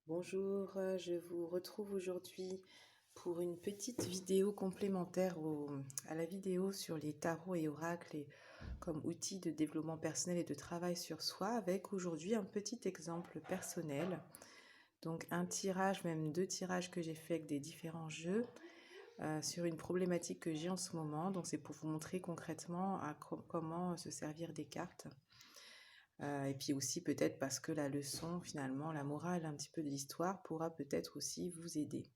Bonjour, je vous retrouve aujourd'hui pour une petite vidéo complémentaire à la vidéo sur les tarots et oracles comme outils de développement personnel et de travail sur soi, avec aujourd'hui un petit exemple personnel. Donc un tirage, même deux tirages que j'ai fait avec des différents jeux sur une problématique que j'ai en ce moment. Donc c'est pour vous montrer concrètement comment se servir des cartes. Et puis aussi peut-être parce que la leçon, finalement, la morale un petit peu de l'histoire pourra peut-être aussi vous aider.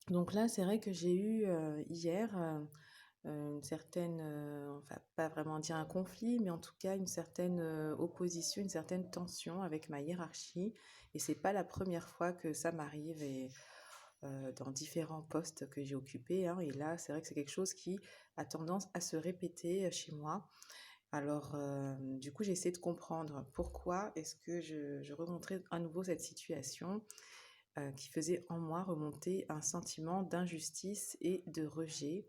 Donc là, c'est vrai que j'ai eu hier une certaine, enfin pas vraiment dire un conflit, mais en tout cas une certaine opposition, une certaine tension avec ma hiérarchie. Et c'est pas la première fois que ça m'arrive et dans différents postes que j'ai occupés, hein. Et là, c'est vrai que c'est quelque chose qui a tendance à se répéter chez moi. Alors, du coup, j'ai essayé de comprendre pourquoi est-ce que je remonterais à nouveau cette situation qui faisait en moi remonter un sentiment d'injustice et de rejet.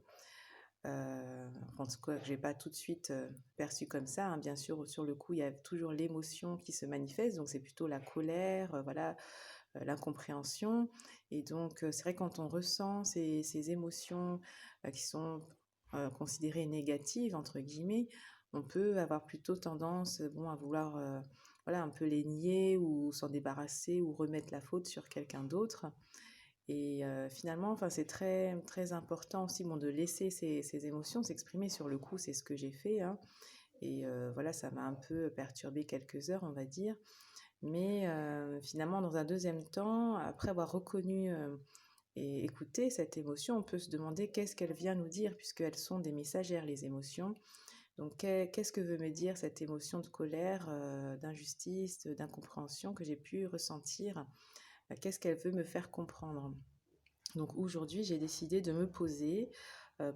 En tout cas, que je n'ai pas tout de suite perçu comme ça, hein. Bien sûr, sur le coup, il y a toujours l'émotion qui se manifeste, donc c'est plutôt la colère, voilà, l'incompréhension. Et donc, c'est vrai quand on ressent ces émotions qui sont considérées négatives, entre guillemets, on peut avoir plutôt tendance bon, à vouloir voilà, un peu les nier ou s'en débarrasser ou remettre la faute sur quelqu'un d'autre. Et finalement, enfin, c'est très, très important aussi bon, de laisser ces émotions s'exprimer sur le coup, c'est ce que j'ai fait, hein. Et voilà, ça m'a un peu perturbé quelques heures, on va dire. Mais finalement, dans un deuxième temps, après avoir reconnu et écouté cette émotion, on peut se demander qu'est-ce qu'elle vient nous dire, puisqu'elles sont des messagères, les émotions. Donc, qu'est-ce que veut me dire cette émotion de colère, d'injustice, d'incompréhension que j'ai pu ressentir? Qu'est-ce qu'elle veut me faire comprendre? Donc aujourd'hui, j'ai décidé de me poser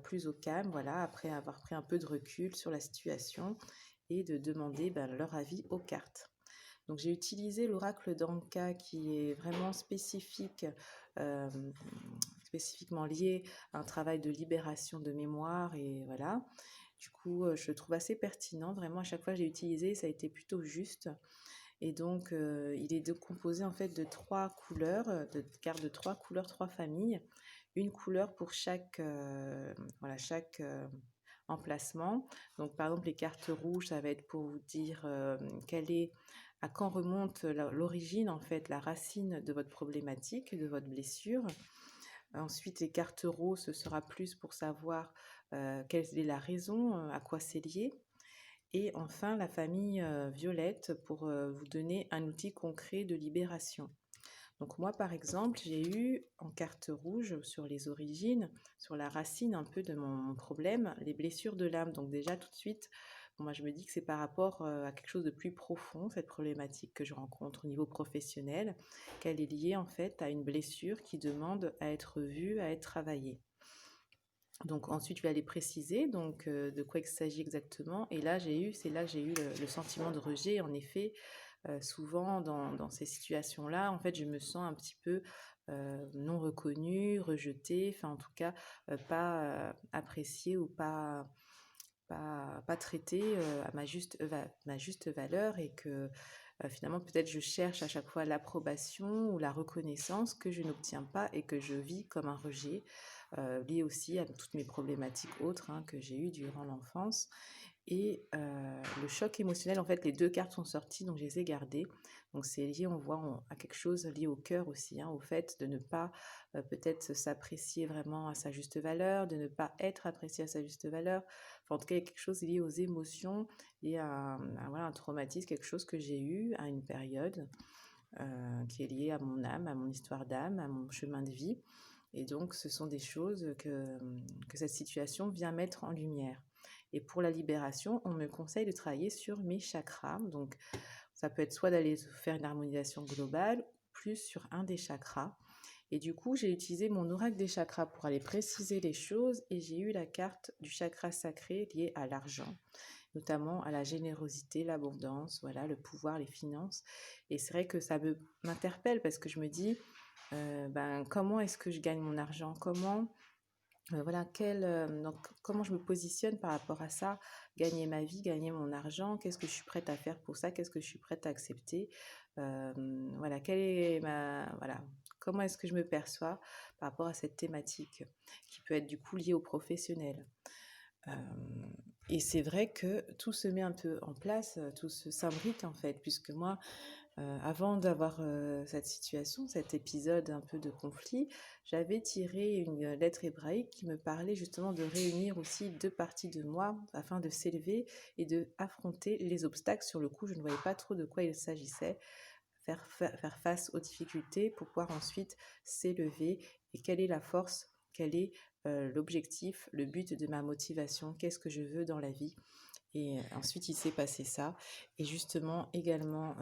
plus au calme, voilà, après avoir pris un peu de recul sur la situation et de demander leur avis aux cartes. Donc j'ai utilisé l'oracle d'Anka qui est vraiment spécifique, euh, spécifiquement lié à un travail de libération de mémoire et voilà. Du coup, je le trouve assez pertinent. Vraiment, à chaque fois que j'ai utilisé, ça a été plutôt juste. Et donc, il est composé en fait de trois couleurs, de cartes de trois couleurs, trois familles. Une couleur pour chaque, voilà, chaque emplacement. Donc, par exemple, les cartes rouges, ça va être pour vous dire à quand remonte l'origine, en fait, la racine de votre problématique, de votre blessure. Ensuite, les cartes roses, ce sera plus pour savoir quelle est la raison, à quoi c'est lié. Et enfin, la famille violette pour vous donner un outil concret de libération. Donc moi, par exemple, j'ai eu en carte rouge sur les origines, sur la racine un peu de mon problème, les blessures de l'âme. Donc déjà, tout de suite, bon, moi, je me dis que c'est par rapport à quelque chose de plus profond, cette problématique que je rencontre au niveau professionnel, qu'elle est liée en fait à une blessure qui demande à être vue, à être travaillée. Donc ensuite, je vais aller préciser donc de quoi il s'agit exactement. Et là, c'est là que j'ai eu le sentiment de rejet. En effet, souvent dans ces situations-là, en fait, je me sens un petit peu non reconnue, rejetée, enfin en tout cas pas appréciée ou pas traitée à ma juste valeur et que finalement peut-être je cherche à chaque fois l'approbation ou la reconnaissance que je n'obtiens pas et que je vis comme un rejet lié aussi à toutes mes problématiques autres hein, que j'ai eues durant l'enfance. Et le choc émotionnel, en fait, les deux cartes sont sorties, donc je les ai gardées. Donc c'est lié, on voit, à quelque chose lié au cœur aussi, hein, au fait de ne pas peut-être s'apprécier vraiment à sa juste valeur, de ne pas être apprécié à sa juste valeur. Enfin, en tout cas, il y a quelque chose lié aux émotions, lié voilà, un traumatisme, quelque chose que j'ai eu à une période qui est lié à mon âme, à mon histoire d'âme, à mon chemin de vie. Et donc, ce sont des choses que cette situation vient mettre en lumière. Et pour la libération, on me conseille de travailler sur mes chakras. Donc, ça peut être soit d'aller faire une harmonisation globale, plus sur un des chakras. Et du coup, j'ai utilisé mon oracle des chakras pour aller préciser les choses et j'ai eu la carte du chakra sacré lié à l'argent, notamment à la générosité, l'abondance, voilà, le pouvoir, les finances. Et c'est vrai que ça m'interpelle parce que je me dis, comment est-ce que je gagne mon argent? Comment Voilà, donc comment je me positionne par rapport à ça? Gagner ma vie, gagner mon argent, qu'est-ce que je suis prête à faire pour ça? Qu'est-ce que je suis prête à accepter? Voilà, quelle est ma voilà, comment est-ce que je me perçois par rapport à cette thématique qui peut être du coup liée au professionnel? Hem et c'est vrai que tout se met un peu en place, tout s'imbrique en fait, puisque moi, avant d'avoir, cette situation, cet épisode un peu de conflit, j'avais tiré une lettre hébraïque qui me parlait justement de réunir aussi 2 parties de moi afin de s'élever et de affronter les obstacles. Sur le coup, je ne voyais pas trop de quoi il s'agissait. Faire face aux difficultés pour pouvoir ensuite s'élever et quelle est la force, quel est, l'objectif, le but de ma motivation, qu'est-ce que je veux dans la vie? Et ensuite, il s'est passé ça. Et justement, également,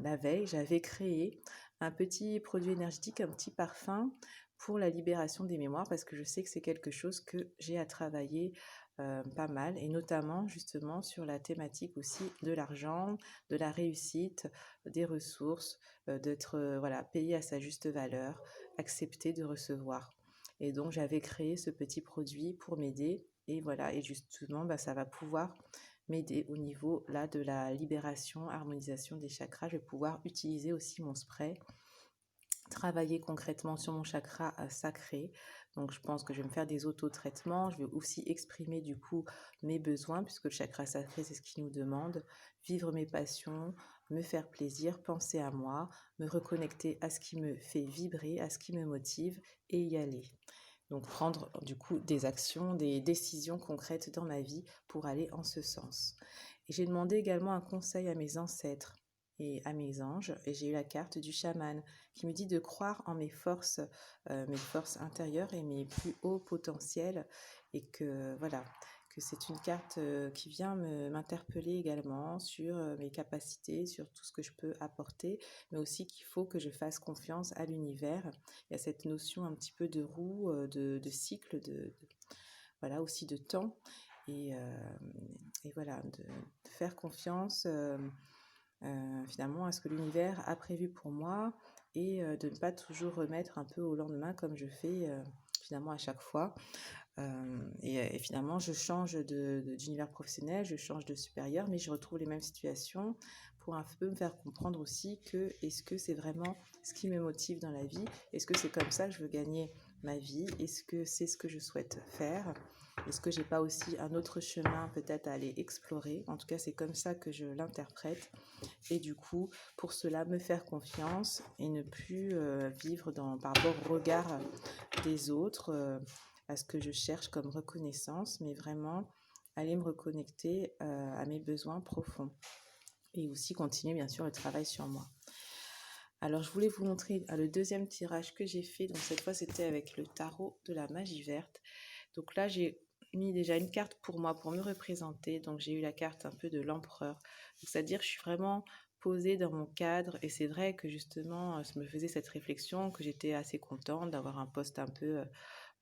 la veille, j'avais créé un petit produit énergétique, un petit parfum pour la libération des mémoires parce que je sais que c'est quelque chose que j'ai à travailler pas mal et notamment justement sur la thématique aussi de l'argent, de la réussite, des ressources, d'être voilà, payé à sa juste valeur, accepter de recevoir. Et donc, j'avais créé ce petit produit pour m'aider. Et voilà, et justement, bah, ça va pouvoir m'aider au niveau là de la libération, harmonisation des chakras. Je vais pouvoir utiliser aussi mon spray, travailler concrètement sur mon chakra sacré. Donc je pense que je vais me faire des auto-traitements. Je vais aussi exprimer du coup mes besoins, puisque le chakra sacré, c'est ce qui nous demande. Vivre mes passions, me faire plaisir, penser à moi, me reconnecter à ce qui me fait vibrer, à ce qui me motive et y aller. Donc prendre du coup des actions, des décisions concrètes dans ma vie pour aller en ce sens. Et j'ai demandé également un conseil à mes ancêtres et à mes anges, et j'ai eu la carte du chaman qui me dit de croire en mes forces intérieures et mes plus hauts potentiels, et que voilà, que c'est une carte qui vient m'interpeller également sur mes capacités, sur tout ce que je peux apporter, mais aussi qu'il faut que je fasse confiance à l'univers. Il y a cette notion un petit peu de roue, de cycle, voilà, aussi de temps. Et, euh, et voilà, de faire confiance finalement à ce que l'univers a prévu pour moi et de ne pas toujours remettre un peu au lendemain comme je fais finalement à chaque fois. Et finalement, je change d'univers professionnel, je change de supérieur, mais je retrouve les mêmes situations pour un peu me faire comprendre aussi que est-ce que c'est vraiment ce qui me motive dans la vie? Est-ce que c'est comme ça que je veux gagner ma vie? Est-ce que c'est ce que je souhaite faire? Est-ce que j'ai pas aussi un autre chemin peut-être à aller explorer? En tout cas, c'est comme ça que je l'interprète. Et du coup, pour cela, me faire confiance et ne plus vivre par rapport au regard des autres, à ce que je cherche comme reconnaissance, mais vraiment aller me reconnecter à mes besoins profonds et aussi continuer bien sûr le travail sur moi. Alors je voulais vous montrer le deuxième tirage que j'ai fait, donc cette fois c'était avec le tarot de la magie verte. Donc là j'ai mis déjà une carte pour moi pour me représenter, donc j'ai eu la carte un peu de l'empereur, c'est-à-dire je suis vraiment posée dans mon cadre et c'est vrai que justement je me faisais cette réflexion que j'étais assez contente d'avoir un poste un peu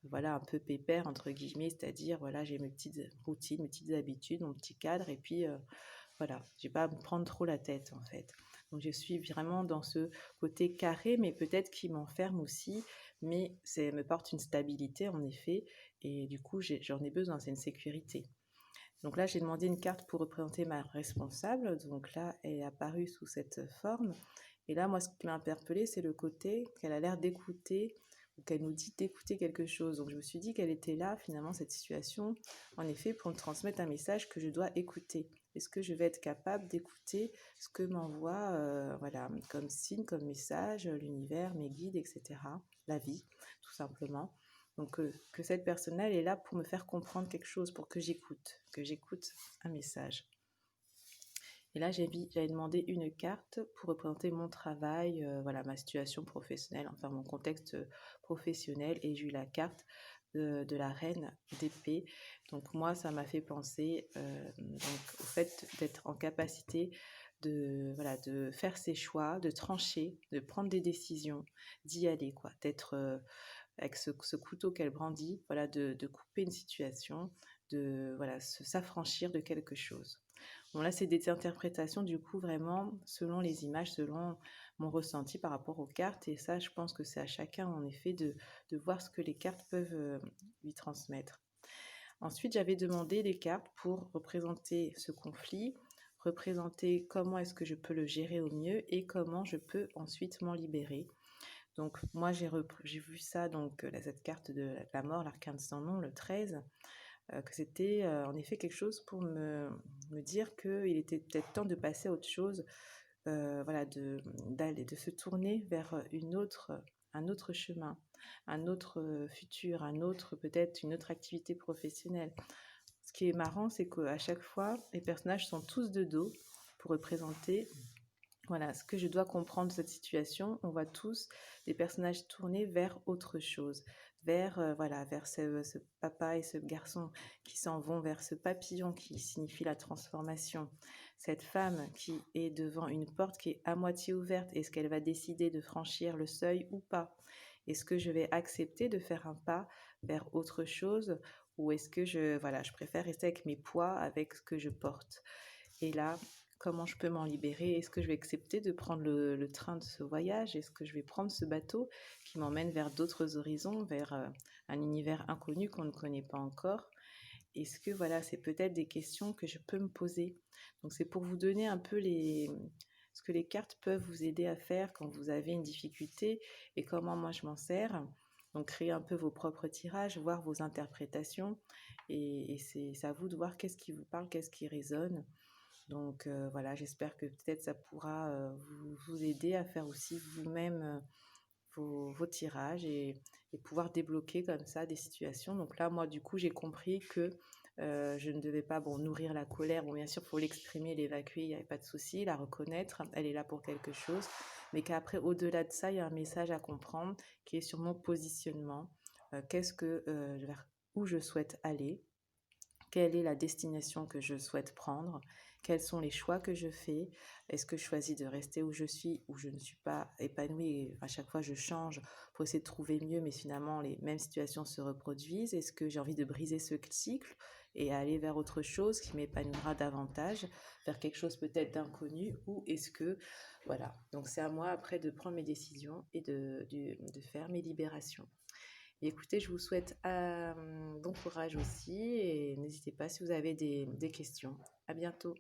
voilà, un peu pépère entre guillemets, c'est-à-dire voilà, j'ai mes petites routines, mes petites habitudes, mon petit cadre et puis voilà, j'ai pas à me prendre trop la tête en fait. Donc je suis vraiment dans ce côté carré, mais peut-être qui m'enferme aussi, mais c'est me porte une stabilité en effet, et du coup j'en ai besoin, c'est une sécurité. Donc là j'ai demandé une carte pour représenter ma responsable, donc là elle est apparue sous cette forme, et là moi ce qui m'a interpellée c'est le côté qu'elle a l'air d'écouter, ou qu'elle nous dit d'écouter quelque chose. Donc je me suis dit qu'elle était là finalement cette situation, en effet pour me transmettre un message que je dois écouter. Est-ce que je vais être capable d'écouter ce que m'envoie voilà, comme signe, comme message, l'univers, mes guides, etc. La vie, tout simplement. Donc que cette personne-là, elle est là pour me faire comprendre quelque chose, pour que j'écoute un message. Et là, j'avais demandé une carte pour représenter mon travail, voilà, ma situation professionnelle, enfin mon contexte professionnel. Et j'ai eu la carte de la reine d'épée. Donc moi, ça m'a fait penser donc, au fait d'être en capacité voilà, de faire ses choix, de trancher, de prendre des décisions, d'y aller, quoi, d'être avec ce couteau qu'elle brandit, voilà, de couper une situation, de voilà, s'affranchir de quelque chose. Bon, là, c'est des interprétations, du coup, vraiment, selon les images, selon mon ressenti par rapport aux cartes. Et ça, je pense que c'est à chacun, en effet, de voir ce que les cartes peuvent lui transmettre. Ensuite, j'avais demandé des cartes pour représenter ce conflit, représenter comment est-ce que je peux le gérer au mieux et comment je peux ensuite m'en libérer. Donc moi, j'ai vu ça, donc cette carte de la mort, l'arcane sans nom, le 13, que c'était en effet quelque chose pour me dire qu'il était peut-être temps de passer à autre chose, voilà, de se tourner vers un autre chemin, un autre futur, peut-être une autre activité professionnelle. Ce qui est marrant, c'est qu'à chaque fois, les personnages sont tous de dos pour représenter, voilà, ce que je dois comprendre de cette situation. On voit tous des personnages tournés vers autre chose, vers, voilà, vers ce papa et ce garçon qui s'en vont vers ce papillon qui signifie la transformation. Cette femme qui est devant une porte qui est à moitié ouverte. Est-ce qu'elle va décider de franchir le seuil ou pas? Est-ce que je vais accepter de faire un pas vers autre chose ou est-ce que voilà, je préfère rester avec mes poids, avec ce que je porte? Et là, comment je peux m'en libérer? Est-ce que je vais accepter de prendre le train de ce voyage? Est-ce que je vais prendre ce bateau qui m'emmène vers d'autres horizons, vers un univers inconnu qu'on ne connaît pas encore? Est-ce que voilà, c'est peut-être des questions que je peux me poser? Donc c'est pour vous donner un peu ce que les cartes peuvent vous aider à faire quand vous avez une difficulté et comment moi je m'en sers. Donc créer un peu vos propres tirages, voir vos interprétations et c'est à vous de voir qu'est-ce qui vous parle, qu'est-ce qui résonne. Donc voilà, j'espère que peut-être ça pourra vous aider à faire aussi vous-même vos tirages et pouvoir débloquer comme ça des situations. Donc là, moi, du coup, j'ai compris que je ne devais pas nourrir la colère. Bon, bien sûr, il faut l'exprimer, l'évacuer, il n'y avait pas de souci, la reconnaître, elle est là pour quelque chose. Mais qu'après, au-delà de ça, il y a un message à comprendre qui est sur mon positionnement. Vers où je souhaite aller, quelle est la destination que je souhaite prendre, quels sont les choix que je fais, est-ce que je choisis de rester où je suis, où je ne suis pas épanouie, et à chaque fois je change pour essayer de trouver mieux, mais finalement les mêmes situations se reproduisent, est-ce que j'ai envie de briser ce cycle et aller vers autre chose qui m'épanouira davantage, vers quelque chose peut-être d'inconnu, ou est-ce que, voilà, donc c'est à moi après de prendre mes décisions et de faire mes libérations. Écoutez, je vous souhaite bon courage aussi et n'hésitez pas si vous avez des questions. À bientôt.